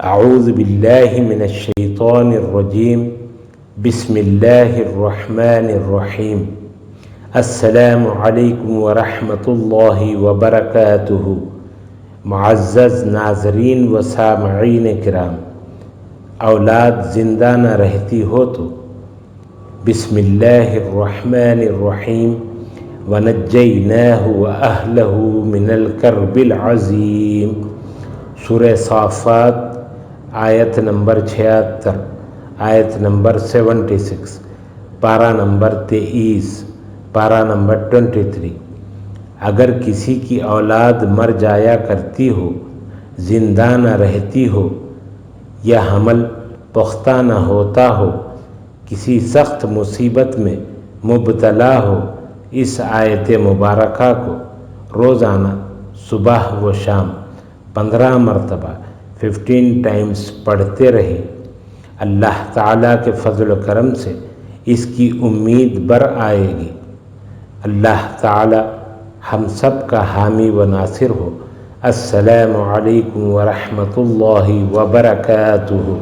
اعوذ باللہ من الشیطان الرجیم بسم اللہ الرحمن الرحیم السلام علیکم ورحمۃ اللہ وبرکاتہ۔ معزز ناظرین و سامعین کرام، اولاد زندہ نہ رہتی ہو تو بسم اللہ الرحمن الرحیم وَنَجَّيْنَاهُ وَأَهْلَهُ مِنَ الْكَرْبِ الْعَظِيمِ۔ سورہ صافات آیت نمبر 76، آیت نمبر 76، پارہ نمبر 23، پارہ نمبر 23۔ اگر کسی کی اولاد مر جایا کرتی ہو، زندہ نہ رہتی ہو، یا حمل پختہ نہ ہوتا ہو، کسی سخت مصیبت میں مبتلا ہو، اس آیت مبارکہ کو روزانہ صبح و شام 15 مرتبہ 15 ٹائمز پڑھتے رہے۔ اللہ تعالیٰ کے فضل و کرم سے اس کی امید بر آئے گی۔ اللہ تعالیٰ ہم سب کا حامی و ناصر ہو۔ السلام علیکم ورحمۃ اللہ وبرکاتہ۔